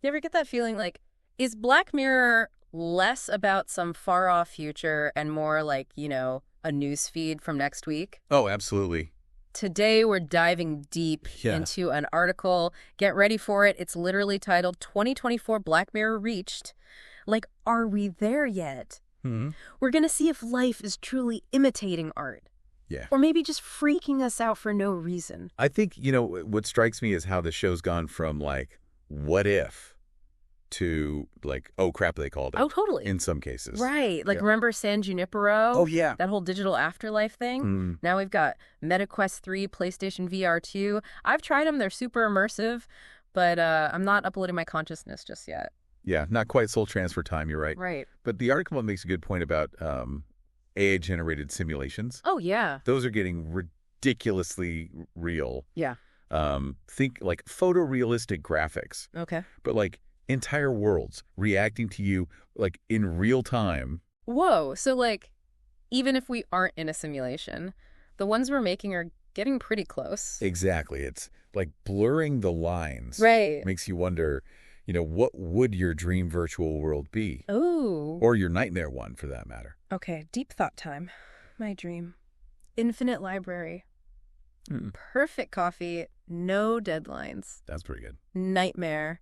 You ever get that feeling like, is Black Mirror less about some far-off future and more like, a news feed from next week? Oh, absolutely. Today, we're diving deep Yeah. into an article. Get ready for it. It's literally titled 2024 Black Mirror Reached. Like, are we there yet? Hmm. We're going to see if life is truly imitating art. Yeah. Or maybe just freaking us out for no reason. I think, what strikes me is how the show's gone from, like, what if to, like, oh, crap, they called it. Oh, totally. In some cases. Right. Like, Yeah. remember San Junipero? Oh, yeah. That whole digital afterlife thing? Mm. Now we've got MetaQuest 3, PlayStation VR 2. I've tried them. They're super immersive, but I'm not uploading my consciousness just yet. Yeah, not quite soul transfer time, you're right. Right. But the article makes a good point about AI-generated simulations. Oh, yeah. Those are getting ridiculously real. Yeah. Think like photorealistic graphics, Okay. but like entire worlds reacting to you like in real time. Whoa. So, like, even if we aren't in a simulation, the ones we're making are getting pretty close. Exactly. It's like blurring the lines. Right. Makes you wonder, what would your dream virtual world be? Ooh. Or your nightmare one, for that matter. Okay, deep thought time. My dream. Infinite library. Mm. Perfect coffee. No deadlines. That's pretty good. Nightmare.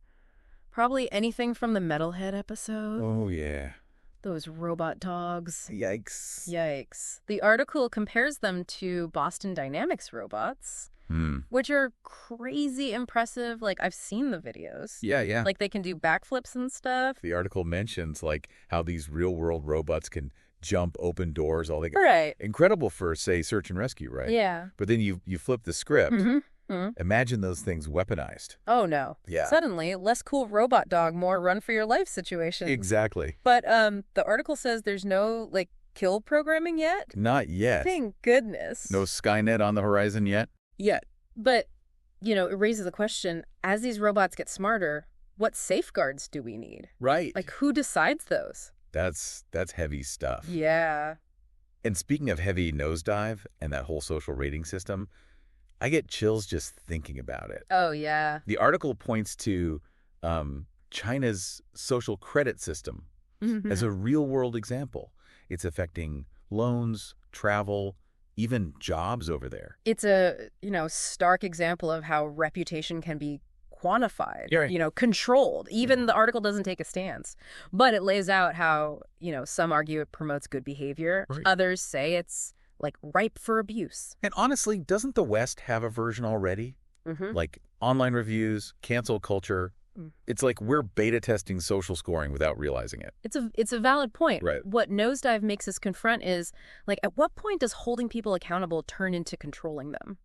Probably anything from the Metalhead episode. Oh, yeah. Those robot dogs. Yikes. Yikes. The article compares them to Boston Dynamics robots, which are crazy impressive. Like, I've seen the videos. Yeah, yeah. Like, they can do backflips and stuff. The article mentions like how these real-world robots can jump, open doors, all that. Right. Incredible for, say, search and rescue, right? Yeah. But then you flip the script. Mm-hmm. Mm-hmm. Imagine those things weaponized. Oh, no. Yeah. Suddenly, less cool robot dog, more run for your life situation. Exactly. But the article says there's no, like, kill programming yet. Not yet. Thank goodness. No Skynet on the horizon yet? Yet. But, it raises the question, as these robots get smarter, what safeguards do we need? Right. Like, who decides those? That's heavy stuff. Yeah. And speaking of heavy nosedive and that whole social rating system, I get chills just thinking about it. Oh, yeah. The article points to China's social credit system as a real-world example. It's affecting loans, travel, even jobs over there. It's a, stark example of how reputation can be quantified, Yeah, right. Controlled. Even the article doesn't take a stance, but it lays out how, some argue it promotes good behavior. Right. Others say it's like ripe for abuse. And honestly, doesn't the West have a version already? Mm-hmm. Like online reviews, cancel culture. It's like we're beta testing social scoring without realizing it. It's a valid point. Right. What Nosedive makes us confront is, like, at what point does holding people accountable turn into controlling them?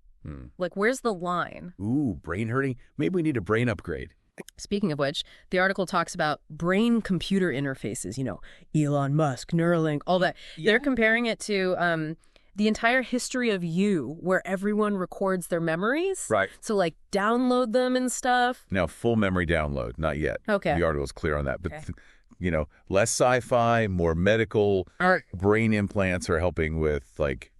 Like, where's the line? Ooh, brain hurting? Maybe we need a brain upgrade. Speaking of which, the article talks about brain-computer interfaces, Elon Musk, Neuralink, all that. Yeah. They're comparing it to the entire history of you, where everyone records their memories. Right. So, like, download them and stuff. Now, full memory download, not yet. Okay. The article's clear on that. But, Okay. less sci-fi, more medical. All right. Brain implants are helping with, like,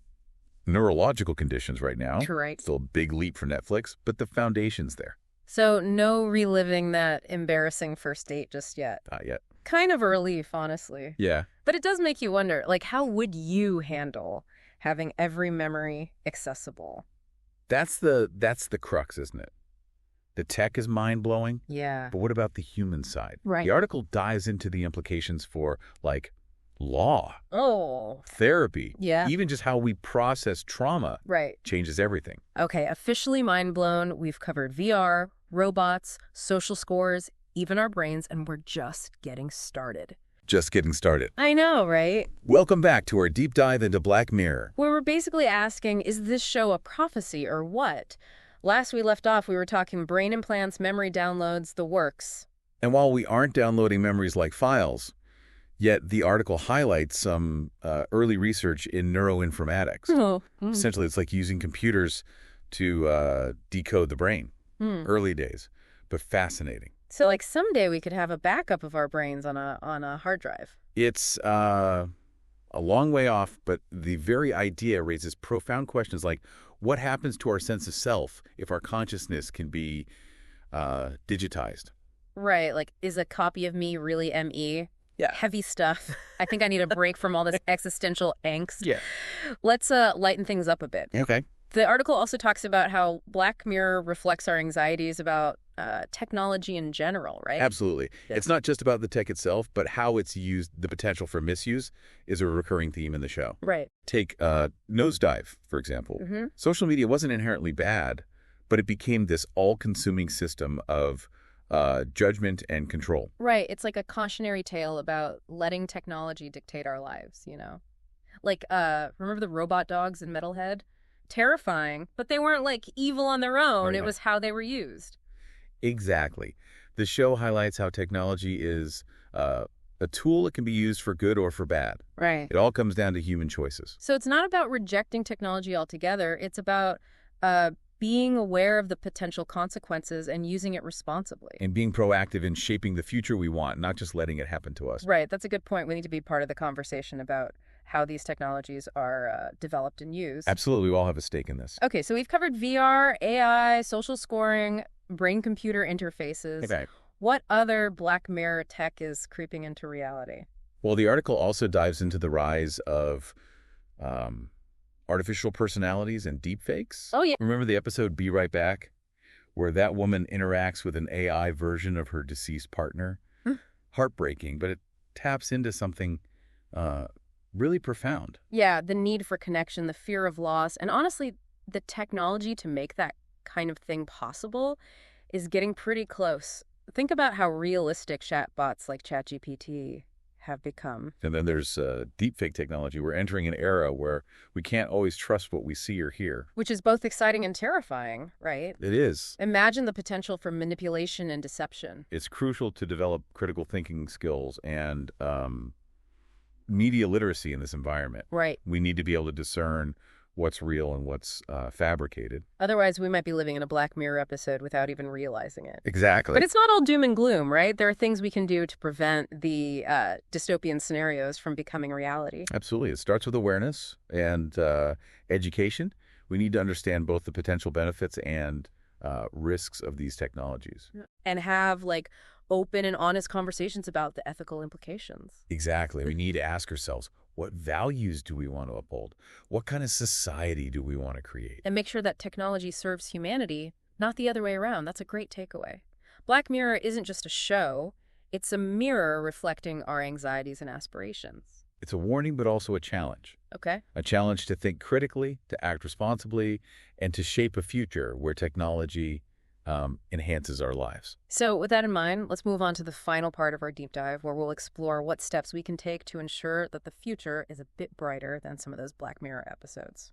neurological conditions right now. Right. Still a big leap for Netflix, but the foundation's there. So, no reliving that embarrassing first date just yet. Not yet. Kind of a relief, honestly. Yeah. But it does make you wonder, like, how would you handle having every memory accessible? That's the crux, isn't it? The tech is mind-blowing, Yeah. but what about the human side? Right. The article dives into the implications for, like, law, Oh. therapy, Yeah. even just how we process trauma Right. changes everything. Okay, officially mind blown. We've covered VR, robots, social scores, even our brains, and we're just getting started. Just getting started. I know, right? Welcome back to our deep dive into Black Mirror. Where we're basically asking, is this show a prophecy or what? Last we left off, we were talking brain implants, memory downloads, the works. And while we aren't downloading memories like files, yet the article highlights some early research in neuroinformatics. Oh. Essentially, it's like using computers to decode the brain. Early days, but fascinating. So, like, someday we could have a backup of our brains on a hard drive. It's a long way off, but the very idea raises profound questions like, what happens to our sense of self if our consciousness can be digitized? Right, like, is a copy of me really ME? Yeah. Heavy stuff. I think I need a break from all this existential angst. Yeah. Let's lighten things up a bit. Okay. The article also talks about how Black Mirror reflects our anxieties about technology in general, right? Absolutely. Yeah. It's not just about the tech itself, but how it's used, the potential for misuse is a recurring theme in the show. Right. Take Nosedive, for example. Mm-hmm. Social media wasn't inherently bad, but it became this all-consuming system of judgment and control. Right. It's like a cautionary tale about letting technology dictate our lives, you know? Like, remember the robot dogs in Metalhead? Terrifying, but they weren't, like, evil on their own. Right. It was how they were used. Exactly. The show highlights how technology is a tool that can be used for good or for bad. Right. It all comes down to human choices. So it's not about rejecting technology altogether. It's about being aware of the potential consequences and using it responsibly. And being proactive in shaping the future we want, not just letting it happen to us. Right. That's a good point. We need to be part of the conversation about how these technologies are developed and used. Absolutely. We all have a stake in this. Okay, so we've covered VR, AI, social scoring, brain-computer interfaces. Okay. What other Black Mirror tech is creeping into reality? Well, the article also dives into the rise of artificial personalities and deepfakes. Oh, yeah. Remember the episode Be Right Back, where that woman interacts with an AI version of her deceased partner? Heartbreaking, but it taps into something really profound. Yeah, the need for connection, the fear of loss, and honestly, the technology to make that kind of thing possible is getting pretty close. Think about how realistic chatbots like ChatGPT have become. And then there's deepfake technology. We're entering an era where we can't always trust what we see or hear. Which is both exciting and terrifying, right? It is. Imagine the potential for manipulation and deception. It's crucial to develop critical thinking skills and media literacy in this environment. Right. We need to be able to discern what's real and what's fabricated. Otherwise, we might be living in a Black Mirror episode without even realizing it. Exactly. But it's not all doom and gloom, right? There are things we can do to prevent the dystopian scenarios from becoming reality. Absolutely. It starts with awareness and education. We need to understand both the potential benefits and risks of these technologies. And have, like, open and honest conversations about the ethical implications. Exactly. We need to ask ourselves, what values do we want to uphold? What kind of society do we want to create? And make sure that technology serves humanity, not the other way around. That's a great takeaway. Black Mirror isn't just a show. It's a mirror reflecting our anxieties and aspirations. It's a warning, but also a challenge. Okay. A challenge to think critically, to act responsibly, and to shape a future where technology enhances our lives. So with that in mind, let's move on to the final part of our deep dive, where we'll explore what steps we can take to ensure that the future is a bit brighter than some of those Black Mirror episodes.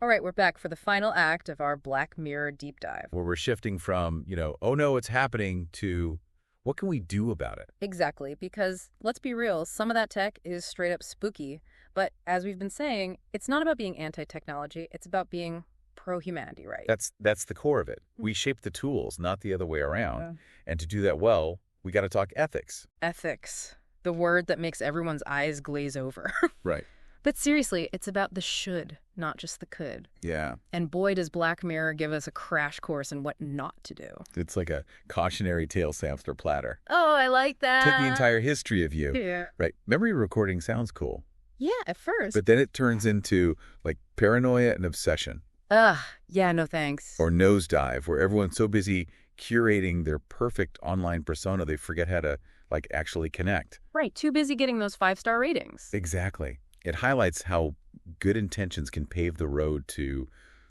All right, we're back for the final act of our Black Mirror deep dive. Where we're shifting from, oh no, it's happening, to what can we do about it? Exactly, because let's be real, some of that tech is straight up spooky. But as we've been saying, it's not about being anti-technology, it's about being pro-humanity, right? That's the core of it. We shape the tools, not the other way around. Yeah. And to do that well, we got to talk ethics. Ethics, the word that makes everyone's eyes glaze over. Right. But seriously, it's about the should, not just the could. Yeah. And boy, does Black Mirror give us a crash course in what not to do. It's like a cautionary tale sampler platter. Oh, I like that. Took the entire history of you. Yeah. Right. Memory recording sounds cool. Yeah, at first. But then it turns into, like, paranoia and obsession. Ugh, yeah, no thanks. Or Nosedive, where everyone's so busy curating their perfect online persona, they forget how to, like, actually connect. Right, too busy getting those 5-star ratings. Exactly. It highlights how good intentions can pave the road to,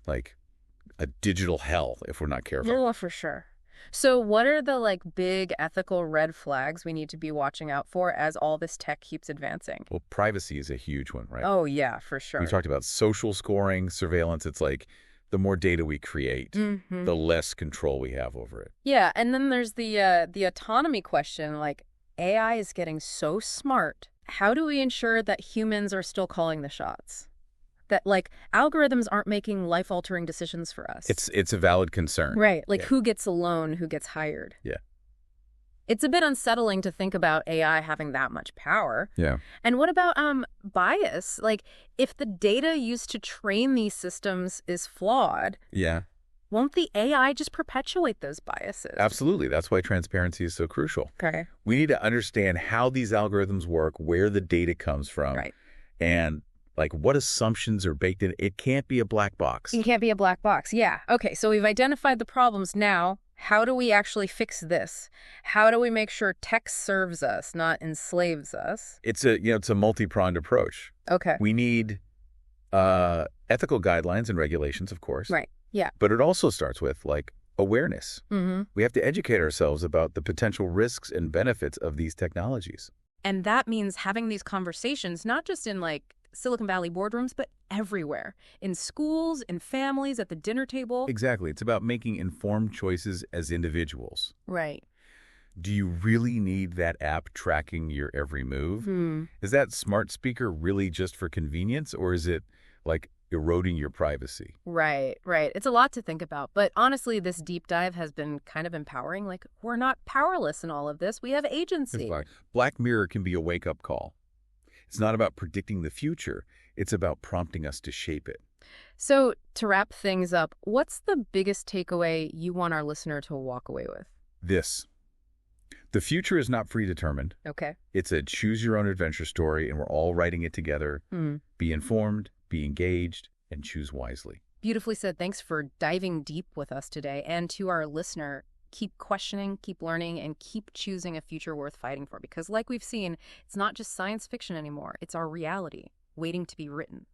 like, a digital hell if we're not careful. Yeah, for sure. So what are the, like, big ethical red flags we need to be watching out for as all this tech keeps advancing? Well, privacy is a huge one, right? Oh, yeah, for sure. We talked about social scoring, surveillance. It's like the more data we create, the less control we have over it. Yeah, and then there's the autonomy question. Like, AI is getting so smart. How do we ensure that humans are still calling the shots? That, like, algorithms aren't making life-altering decisions for us. It's a valid concern. Right. Like, who gets a loan, who gets hired. Yeah. It's a bit unsettling to think about AI having that much power. Yeah. And what about bias? Like, if the data used to train these systems is flawed, yeah, won't the AI just perpetuate those biases? Absolutely. That's why transparency is so crucial. Okay. We need to understand how these algorithms work, where the data comes from, Right. and like what assumptions are baked in. It can't be a black box. It can't be a black box. Yeah. Okay, so we've identified the problems now. How do we actually fix this? How do we make sure tech serves us, not enslaves us? It's a multi-pronged approach. Okay. We need ethical guidelines and regulations, of course. Right. Yeah. But it also starts with like awareness. Mm-hmm. We have to educate ourselves about the potential risks and benefits of these technologies. And that means having these conversations, not just in like Silicon Valley boardrooms, but everywhere. In schools, in families, at the dinner table. Exactly. It's about making informed choices as individuals. Right. Do you really need that app tracking your every move? Is that smart speaker really just for convenience, or is it like eroding your privacy? Right, right. It's a lot to think about. But honestly, this deep dive has been kind of empowering. Like, we're not powerless in all of this. We have agency. Black Mirror can be a wake-up call. It's not about predicting the future. It's about prompting us to shape it. So, to wrap things up, what's the biggest takeaway you want our listener to walk away with? This. The future is not predetermined. Okay. It's a choose-your-own-adventure story, and we're all writing it together. Be informed, be engaged, and choose wisely. Beautifully said. Thanks for diving deep with us today. And to our listener, keep questioning, keep learning, and keep choosing a future worth fighting for. Because like we've seen, it's not just science fiction anymore. It's our reality, waiting to be written.